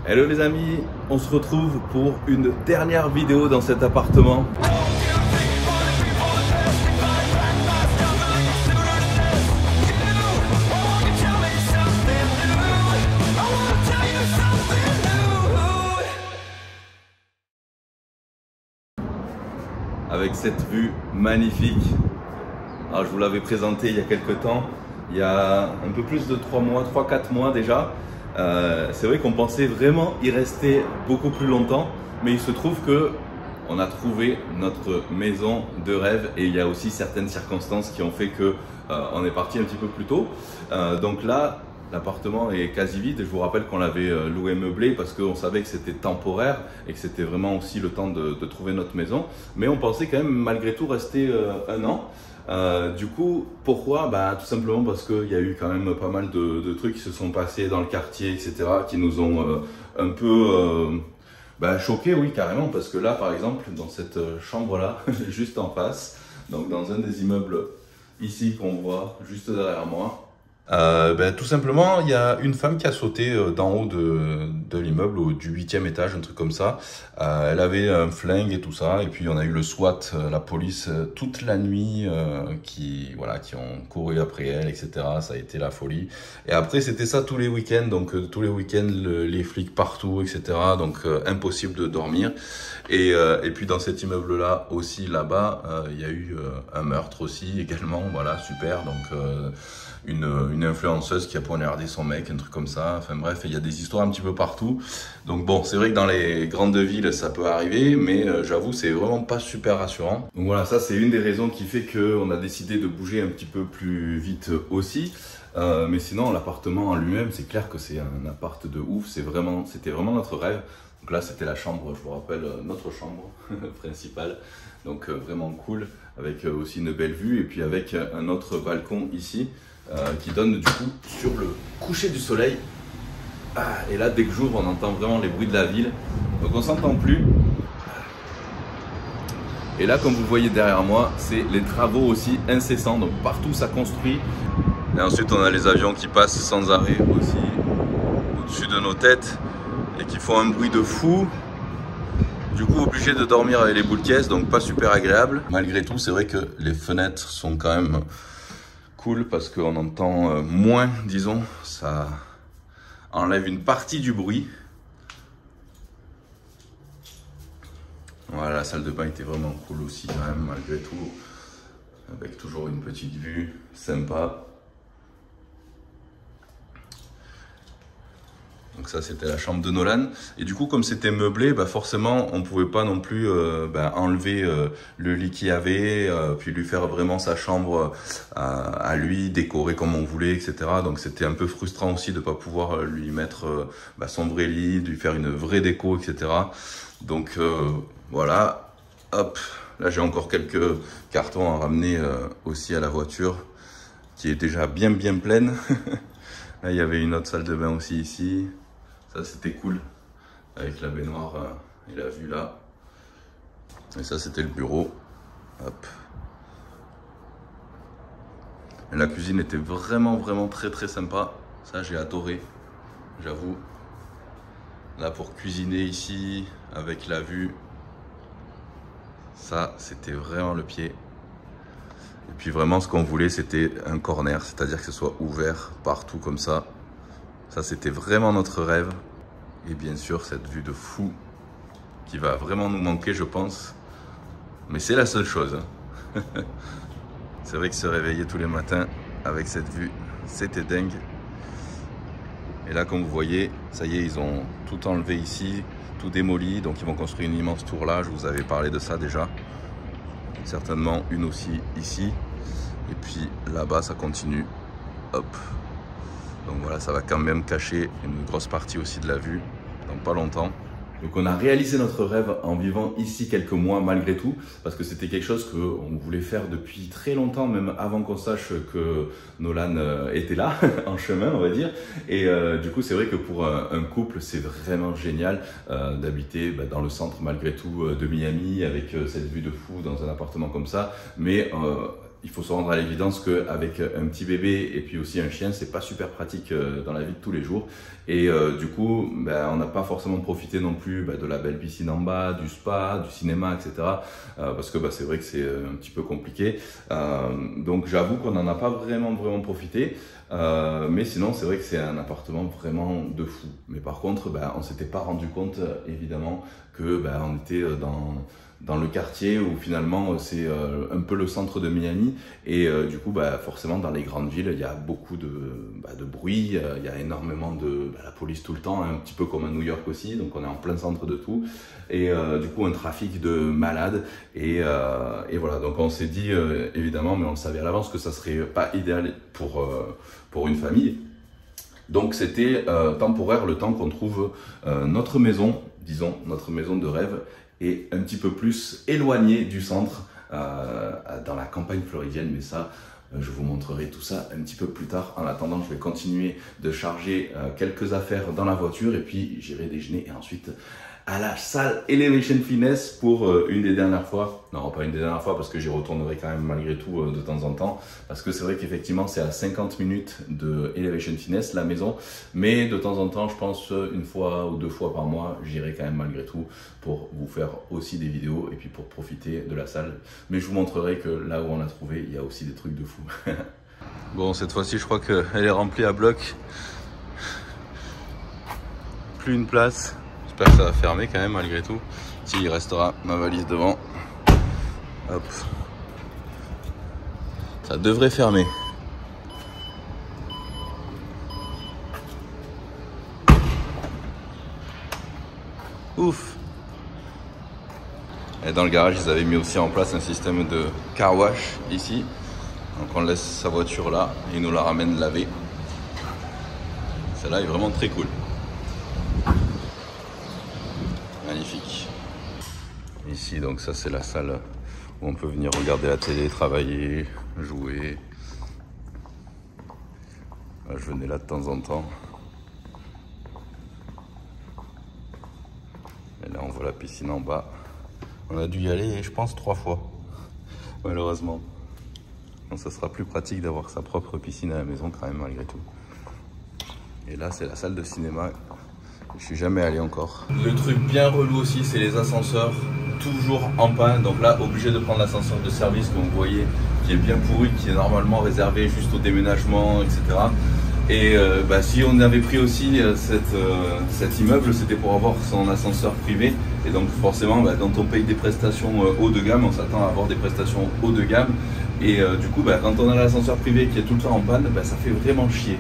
Hello les amis, on se retrouve pour une dernière vidéo dans cet appartement. Avec cette vue magnifique. Alors, je vous l'avais présenté il y a quelques temps, il y a un peu plus de 3-4 mois déjà. C'est vrai qu'on pensait vraiment y rester beaucoup plus longtemps, mais il se trouve que on a trouvé notre maison de rêve et il y a aussi certaines circonstances qui ont fait que on est parti un petit peu plus tôt. Donc là, l'appartement est quasi vide. Je vous rappelle qu'on l'avait loué meublé parce qu'on savait que c'était temporaire et que c'était vraiment aussi le temps de trouver notre maison. Mais on pensait quand même malgré tout rester un an. Du coup, pourquoi? Tout simplement parce qu'il y a eu quand même pas mal de trucs qui se sont passés dans le quartier, etc., qui nous ont un peu choqués, oui, carrément. Parce que là, par exemple, dans cette chambre-là, juste en face, donc dans un des immeubles ici qu'on voit juste derrière moi, tout simplement, il y a une femme qui a sauté d'en haut de l'immeuble, du 8e étage, un truc comme ça. Elle avait un flingue et tout ça, et puis on a eu le SWAT, la police, toute la nuit, qui ont couru après elle, etc. Ça a été la folie. Et après, c'était ça tous les week-ends, donc tous les week-ends, les flics partout, etc. Donc impossible de dormir. Et puis dans cet immeuble-là aussi, là-bas, il y a eu un meurtre aussi également. Voilà, super. Donc une influenceuse qui a poignardé son mec, un truc comme ça. Enfin bref, il y a des histoires un petit peu partout. Donc bon, c'est vrai que dans les grandes villes, ça peut arriver, mais j'avoue, c'est vraiment pas super rassurant. Donc voilà, ça c'est une des raisons qui fait qu'on a décidé de bouger un petit peu plus vite aussi. Mais sinon, l'appartement en lui-même, c'est clair que c'est un appart de ouf. C'était vraiment notre rêve. Donc là, c'était la chambre, je vous rappelle, notre chambre principale. Donc vraiment cool, avec aussi une belle vue et puis avec un autre balcon ici qui donne du coup sur le coucher du soleil. Et là, dès que j'ouvre, on entend vraiment les bruits de la ville. Donc on s'entend plus. Et là, comme vous voyez derrière moi, c'est les travaux aussi incessants. Donc partout, ça construit. Et ensuite, on a les avions qui passent sans arrêt aussi au-dessus de nos têtes et qui font un bruit de fou. Du coup, obligé de dormir avec les boules caisses, donc pas super agréable. Malgré tout, c'est vrai que les fenêtres sont quand même cool parce qu'on entend moins, disons. Ça enlève une partie du bruit. Voilà, la salle de bain était vraiment cool aussi quand même, malgré tout. Avec toujours une petite vue sympa. Donc ça, c'était la chambre de Nolan. Et du coup, comme c'était meublé, forcément, on ne pouvait pas non plus enlever le lit qu'il y avait, puis lui faire vraiment sa chambre à lui, décorer comme on voulait, etc. Donc c'était un peu frustrant aussi de ne pas pouvoir lui mettre son vrai lit, de lui faire une vraie déco, etc. Donc voilà, hop, là j'ai encore quelques cartons à ramener aussi à la voiture, qui est déjà bien pleine. Là, il y avait une autre salle de bain aussi ici. Ça, c'était cool, avec la baignoire et la vue là. Et ça, c'était le bureau. Hop. Et la cuisine était vraiment très sympa. Ça, j'ai adoré, j'avoue. Là, pour cuisiner ici, avec la vue, ça, c'était vraiment le pied. Et puis vraiment, ce qu'on voulait, c'était un corner, c'est-à-dire que ce soit ouvert partout comme ça. Ça, c'était vraiment notre rêve. Et bien sûr, cette vue de fou qui va vraiment nous manquer, je pense. Mais c'est la seule chose. C'est vrai que se réveiller tous les matins avec cette vue, c'était dingue. Et là, comme vous voyez, ça y est, ils ont tout enlevé ici, tout démoli. Donc, ils vont construire une immense tour là. Je vous avais parlé de ça déjà. Certainement une aussi ici. Et puis là-bas, ça continue. Hop. Donc voilà, ça va quand même cacher une grosse partie aussi de la vue, dans pas longtemps. Donc on a réalisé notre rêve en vivant ici quelques mois malgré tout, parce que c'était quelque chose qu'on voulait faire depuis très longtemps, même avant qu'on sache que Nolan était là, en chemin on va dire. Et du coup c'est vrai que pour un couple c'est vraiment génial d'habiter dans le centre malgré tout de Miami, avec cette vue de fou dans un appartement comme ça. Mais il faut se rendre à l'évidence qu'avec un petit bébé et puis aussi un chien, c'est pas super pratique dans la vie de tous les jours. Et du coup, on n'a pas forcément profité non plus de la belle piscine en bas, du spa, du cinéma, etc. Parce que c'est vrai que c'est un petit peu compliqué. Donc j'avoue qu'on n'en a pas vraiment profité. Mais sinon, c'est vrai que c'est un appartement vraiment de fou. Mais par contre, on s'était pas rendu compte, évidemment, que on était dans le quartier où finalement c'est un peu le centre de Miami et du coup forcément dans les grandes villes il y a beaucoup de bruit, il y a énormément de la police tout le temps, un petit peu comme à New York aussi, donc on est en plein centre de tout et du coup un trafic de malades et voilà, donc on s'est dit évidemment, mais on le savait à l'avance que ça serait pas idéal pour une famille. Donc c'était temporaire le temps qu'on trouve notre maison, disons notre maison de rêve, et un petit peu plus éloigné du centre, dans la campagne floridienne, mais ça, je vous montrerai tout ça un petit peu plus tard. En attendant, je vais continuer de charger quelques affaires dans la voiture et puis j'irai déjeuner et ensuite à la salle Elevation Fitness pour une des dernières fois. Non, pas une des dernières fois parce que j'y retournerai quand même malgré tout de temps en temps. Parce que c'est vrai qu'effectivement, c'est à 50 minutes de Elevation Fitness, la maison. Mais de temps en temps, je pense une fois ou deux fois par mois, j'irai quand même malgré tout pour vous faire aussi des vidéos et puis pour profiter de la salle. Mais je vous montrerai que là où on l'a trouvé, il y a aussi des trucs de fou. Bon, cette fois-ci, je crois qu'elle est remplie à bloc. Plus une place. J'espère que ça va fermer quand même malgré tout. Si, il restera ma valise devant. Hop. Ça devrait fermer. Ouf. Et dans le garage, ils avaient mis aussi en place un système de car wash ici. Donc on laisse sa voiture là et ils nous la ramènent lavée. Celle-là est vraiment très cool. Magnifique. Ici, donc ça c'est la salle où on peut venir regarder la télé, travailler, jouer. Là, je venais là de temps en temps. Et là on voit la piscine en bas. On a dû y aller, je pense, 3 fois, malheureusement. Donc ça sera plus pratique d'avoir sa propre piscine à la maison quand même malgré tout. Et là c'est la salle de cinéma. Je suis jamais allé encore. Le truc bien relou aussi, c'est les ascenseurs toujours en panne. Donc là, obligé de prendre l'ascenseur de service que vous voyez, qui est bien pourri, qui est normalement réservé juste au déménagement, etc. Et si on avait pris aussi cet immeuble, c'était pour avoir son ascenseur privé. Et donc forcément, quand on paye des prestations haut de gamme, on s'attend à avoir des prestations haut de gamme. Et du coup, quand on a l'ascenseur privé qui est tout le temps en panne, ça fait vraiment chier.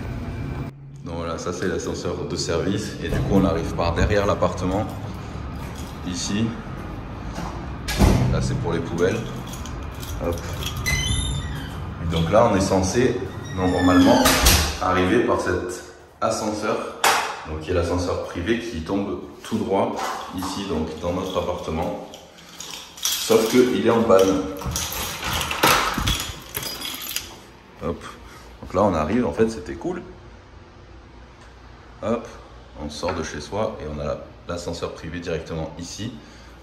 Donc voilà, ça c'est l'ascenseur de service et du coup on arrive par derrière l'appartement, ici. Là c'est pour les poubelles. Hop. Et donc là on est censé normalement arriver par cet ascenseur, donc qui est l'ascenseur privé qui tombe tout droit ici, donc dans notre appartement. Sauf qu'il est en panne. Hop. Donc là on arrive, en fait c'était cool. Hop, on sort de chez soi et on a l'ascenseur privé directement ici,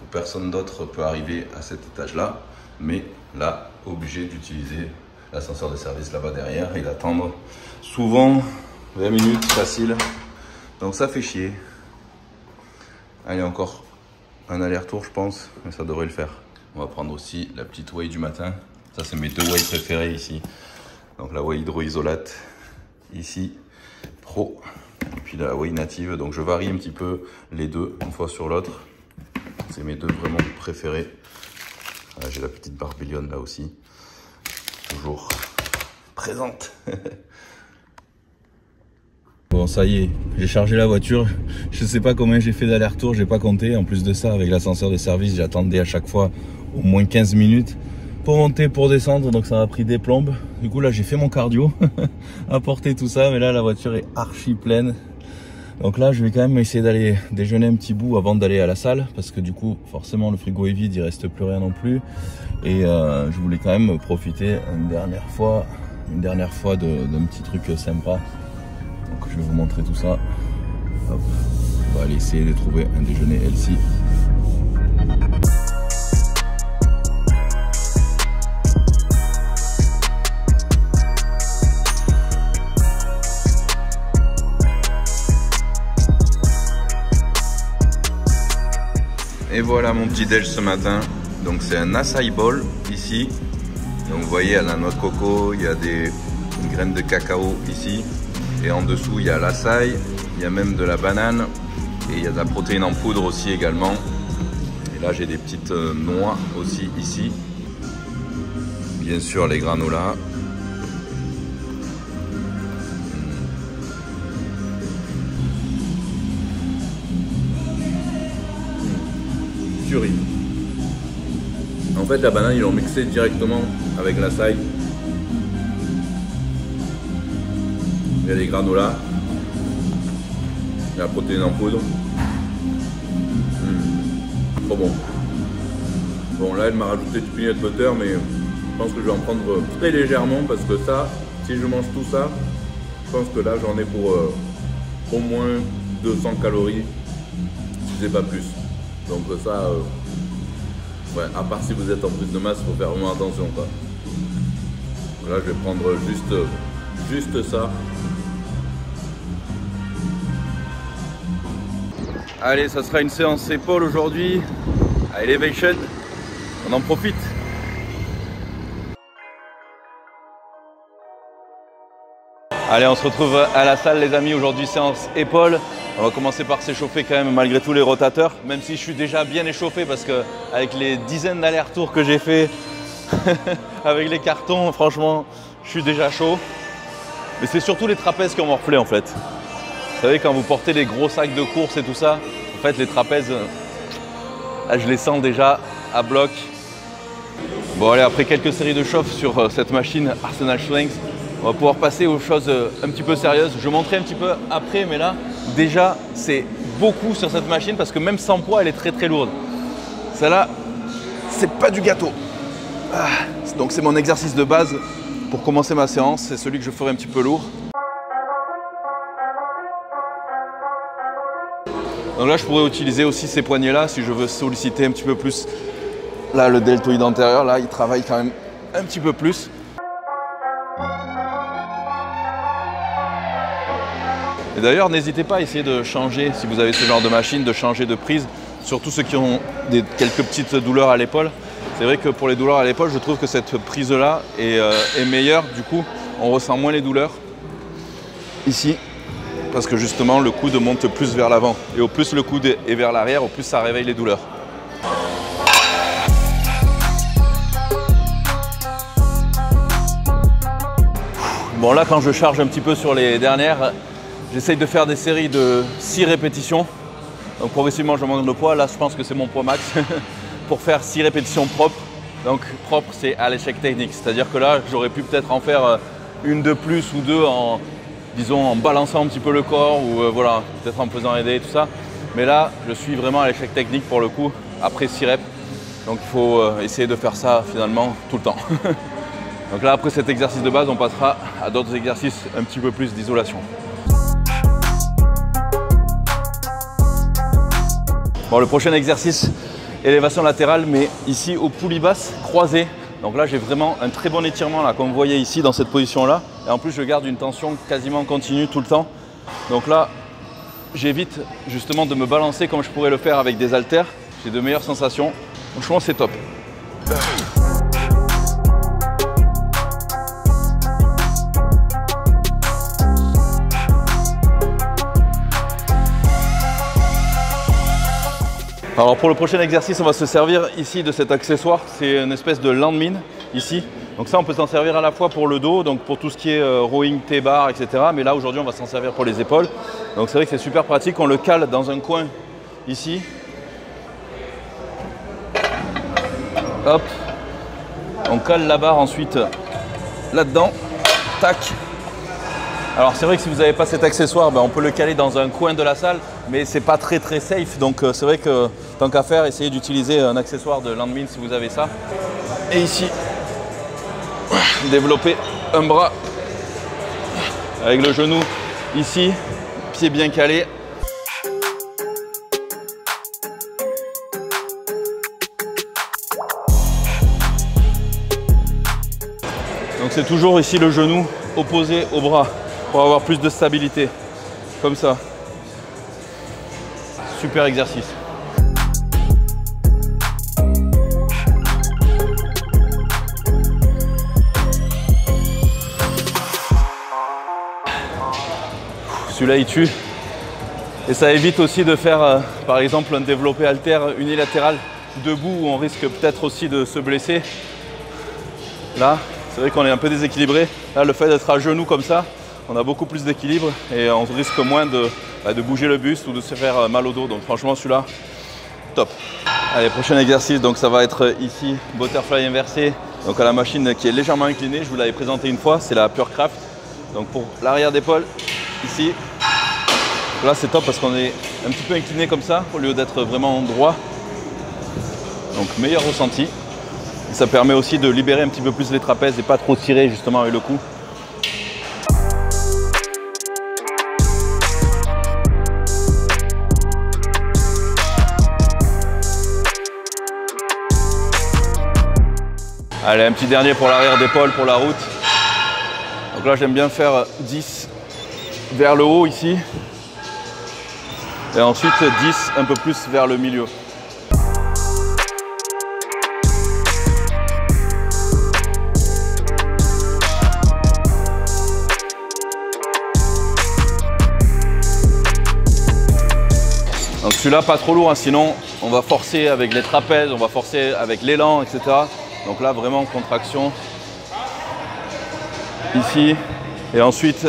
où personne d'autre peut arriver à cet étage-là, mais là, obligé d'utiliser l'ascenseur de service là-bas derrière et d'attendre souvent 20 minutes facile. Donc ça fait chier. Allez, encore un aller-retour, je pense, mais ça devrait le faire. On va prendre aussi la petite whey du matin. Ça, c'est mes 2 whey préférées ici. Donc la whey hydroisolate ici, pro. Et puis la whey native, donc je varie un petit peu les deux, une fois sur l'autre. C'est mes 2 vraiment préférés. J'ai la petite barbillonne là aussi, toujours présente. Bon, ça y est, j'ai chargé la voiture. Je sais pas combien j'ai fait d'aller-retour, j'ai pas compté. En plus de ça, avec l'ascenseur de service, j'attendais à chaque fois au moins 15 minutes pour monter, pour descendre, donc ça m'a pris des plombes. Du coup là j'ai fait mon cardio à porter tout ça, mais là la voiture est archi pleine. Donc là je vais quand même essayer d'aller déjeuner un petit bout avant d'aller à la salle, parce que du coup forcément le frigo est vide, il reste plus rien non plus. Et je voulais quand même profiter une dernière fois d'un petit truc sympa. Donc je vais vous montrer tout ça. Hop. On va aller essayer de trouver un déjeuner healthy. Et voilà mon petit déj ce matin. Donc c'est un acai bowl ici. Donc vous voyez, il y a la noix de coco, il y a des graines de cacao ici. Et en dessous, il y a l'acai, il y a même de la banane. Et il y a de la protéine en poudre aussi également. Et là, j'ai des petites noix aussi ici. Bien sûr, les granolas. Tuerie. En fait, la banane, ils l'ont mixée directement avec l'acai. Il y a les granolas. Il y a la protéine en poudre. Trop bon. Bon, là, elle m'a rajouté du peanut butter, mais je pense que je vais en prendre très légèrement parce que ça, si je mange tout ça, je pense que là, j'en ai pour au moins 200 calories, si c'est pas plus. Donc ça, ouais, à part si vous êtes en prise de masse, il faut faire vraiment attention, quoi. Là, je vais prendre juste ça. Allez, ça sera une séance épaule aujourd'hui à Elevation. On en profite. Allez, on se retrouve à la salle les amis, aujourd'hui séance épaules. On va commencer par s'échauffer quand même malgré tous les rotateurs, même si je suis déjà bien échauffé parce que avec les dizaines d'allers-retours que j'ai fait avec les cartons, franchement, je suis déjà chaud. Mais c'est surtout les trapèzes qui ont morflé en fait. Vous savez, quand vous portez les gros sacs de course et tout ça, en fait les trapèzes, là, je les sens déjà à bloc. Bon allez, après quelques séries de chauffe sur cette machine Arsenal Strength, on va pouvoir passer aux choses un petit peu sérieuses. Je montrerai un petit peu après, mais là, déjà, c'est beaucoup sur cette machine parce que même sans poids, elle est très très lourde. Celle-là, c'est pas du gâteau. Donc c'est mon exercice de base pour commencer ma séance. C'est celui que je ferai un petit peu lourd. Donc là, je pourrais utiliser aussi ces poignets-là si je veux solliciter un petit peu plus. Là, le deltoïde antérieur, là, il travaille quand même un petit peu plus. Et d'ailleurs, n'hésitez pas à essayer de changer, si vous avez ce genre de machine, de changer de prise, surtout ceux qui ont quelques petites douleurs à l'épaule. C'est vrai que pour les douleurs à l'épaule, je trouve que cette prise-là est meilleure. Du coup, on ressent moins les douleurs ici, parce que justement, le coude monte plus vers l'avant. Et au plus le coude est vers l'arrière, au plus ça réveille les douleurs. Bon là, quand je charge un petit peu sur les dernières, j'essaye de faire des séries de 6 répétitions. Donc progressivement, je monte le poids. Là, je pense que c'est mon poids max pour faire 6 répétitions propres. Donc propre, c'est à l'échec technique. C'est-à-dire que là, j'aurais pu peut-être en faire une de plus ou deux en, disons, en balançant un petit peu le corps ou voilà, peut-être en me faisant aider et tout ça. Mais là, je suis vraiment à l'échec technique pour le coup, après 6 reps. Donc il faut essayer de faire ça finalement tout le temps. Donc là, après cet exercice de base, on passera à d'autres exercices un petit peu plus d'isolation. Bon, le prochain exercice, élévation latérale, mais ici au poulie basse croisée. Donc là, j'ai vraiment un très bon étirement, là, comme vous voyez ici, dans cette position-là. Et en plus, je garde une tension quasiment continue tout le temps. Donc là, j'évite justement de me balancer comme je pourrais le faire avec des haltères. J'ai de meilleures sensations. Franchement, c'est top. Alors pour le prochain exercice, on va se servir ici de cet accessoire. C'est une espèce de landmine ici. Donc ça, on peut s'en servir à la fois pour le dos, donc pour tout ce qui est rowing, T-bar, etc. Mais là, aujourd'hui, on va s'en servir pour les épaules. Donc c'est vrai que c'est super pratique. On le cale dans un coin ici. Hop. On cale la barre ensuite là-dedans. Tac. Alors c'est vrai que si vous n'avez pas cet accessoire, on peut le caler dans un coin de la salle, mais c'est pas très safe. Donc c'est vrai que tant qu'à faire, essayez d'utiliser un accessoire de landmine si vous avez ça. Et ici, développer un bras avec le genou ici, pied bien calé. Donc c'est toujours ici le genou opposé au bras pour avoir plus de stabilité, comme ça. Super exercice. celui-là il tue. Et ça évite aussi de faire par exemple un développé halter unilatéral debout où on risque peut-être aussi de se blesser. Là, c'est vrai qu'on est un peu déséquilibré. Là, le fait d'être à genoux comme ça, on a beaucoup plus d'équilibre et on risque moins de bouger le buste ou de se faire mal au dos. Donc franchement, celui-là, top. Allez, prochain exercice, donc ça va être ici, butterfly inversé. Donc à la machine qui est légèrement inclinée, je vous l'avais présenté une fois, c'est la Pure Craft. Donc pour l'arrière d'épaule, ici. Là c'est top parce qu'on est un petit peu incliné comme ça au lieu d'être vraiment droit. Donc meilleur ressenti. Et ça permet aussi de libérer un petit peu plus les trapèzes et pas trop tirer justement avec le cou. Allez, un petit dernier pour l'arrière d'épaule, pour la route. Donc là j'aime bien faire 10 vers le haut ici. Et ensuite 10 un peu plus vers le milieu. Donc celui-là pas trop lourd, hein, sinon on va forcer avec les trapèzes, on va forcer avec l'élan, etc. Donc là vraiment contraction ici et ensuite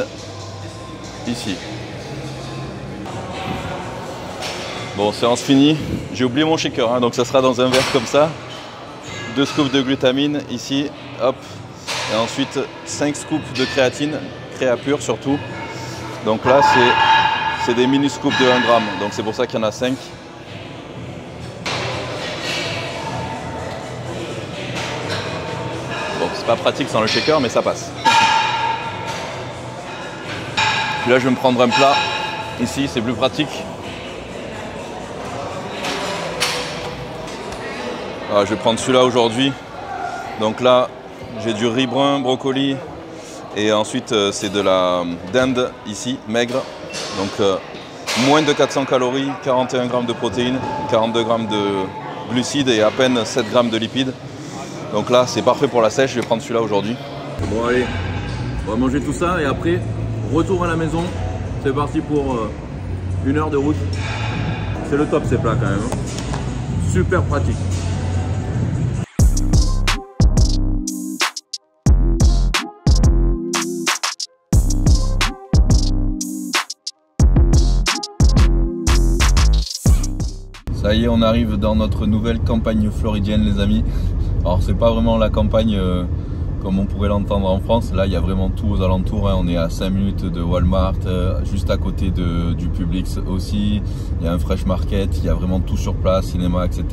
ici. Bon, séance finie. J'ai oublié mon shaker, hein, donc ça sera dans un verre comme ça. 2 scoops de glutamine ici, hop. Et ensuite 5 scoops de créatine, créa pure surtout. Donc là c'est des mini scoops de 1 gramme, donc c'est pour ça qu'il y en a 5. Bon, c'est pas pratique sans le shaker, mais ça passe. Puis là je vais me prendre un plat. Ici c'est plus pratique. Alors, je vais prendre celui-là aujourd'hui. Donc là, j'ai du riz brun, brocoli et ensuite c'est de la dinde ici, maigre. Donc moins de 400 calories, 41 grammes de protéines, 42 grammes de glucides et à peine 7 grammes de lipides. Donc là, c'est parfait pour la sèche. Je vais prendre celui-là aujourd'hui. Bon allez, on va manger tout ça et après, retour à la maison. C'est parti pour 1 heure de route. C'est le top ces plats quand même. Super pratique. Ça y est, on arrive dans notre nouvelle campagne floridienne les amis. Alors c'est pas vraiment la campagne comme on pourrait l'entendre en France. Là il y a vraiment tout aux alentours, hein. On est à 5 minutes de Walmart, juste à côté du Publix aussi. Il y a un Fresh Market, il y a vraiment tout sur place, cinéma, etc.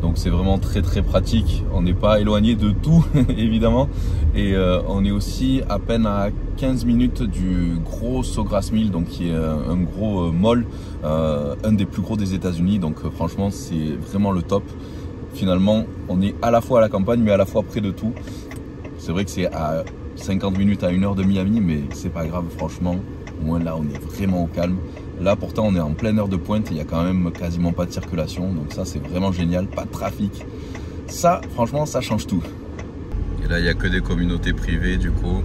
Donc c'est vraiment très très pratique. On n'est pas éloigné de tout évidemment. Et on est aussi à peine à 15 minutes du gros Sawgrass Mill, donc qui est un gros mall, un des plus gros des États-Unis. Donc franchement c'est vraiment le top. Finalement on est à la fois à la campagne mais à la fois près de tout. C'est vrai que c'est à 50 minutes à 1 heure de Miami, mais c'est pas grave franchement. Au moins là on est vraiment au calme. Là pourtant on est en pleine heure de pointe et il y a quand même quasiment pas de circulation. Donc ça c'est vraiment génial, pas de trafic. Ça franchement ça change tout. Et là il n'y a que des communautés privées du coup.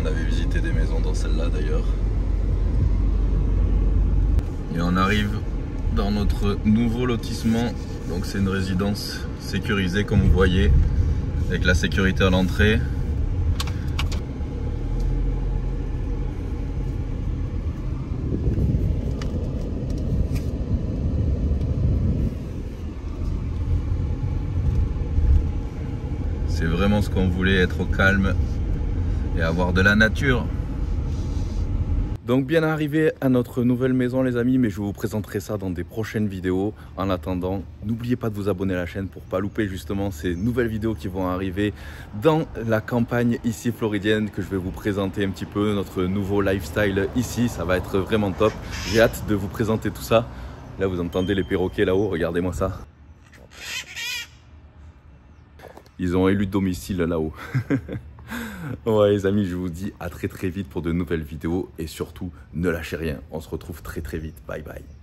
On avait visité des maisons dans celle-là d'ailleurs. Et on arrive dans notre nouveau lotissement. Donc c'est une résidence sécurisée comme vous voyez, avec la sécurité à l'entrée. C'est vraiment ce qu'on voulait, être au calme et avoir de la nature. Donc bien arrivé à notre nouvelle maison les amis, mais je vous présenterai ça dans des prochaines vidéos. En attendant, n'oubliez pas de vous abonner à la chaîne pour pas louper justement ces nouvelles vidéos qui vont arriver dans la campagne ici floridienne, que je vais vous présenter un petit peu notre nouveau lifestyle ici. Ça va être vraiment top. J'ai hâte de vous présenter tout ça. Là vous entendez les perroquets là-haut, regardez-moi ça. Ils ont élu domicile là-haut. Ouais les amis, je vous dis à très vite pour de nouvelles vidéos et surtout ne lâchez rien. On se retrouve très vite. Bye bye.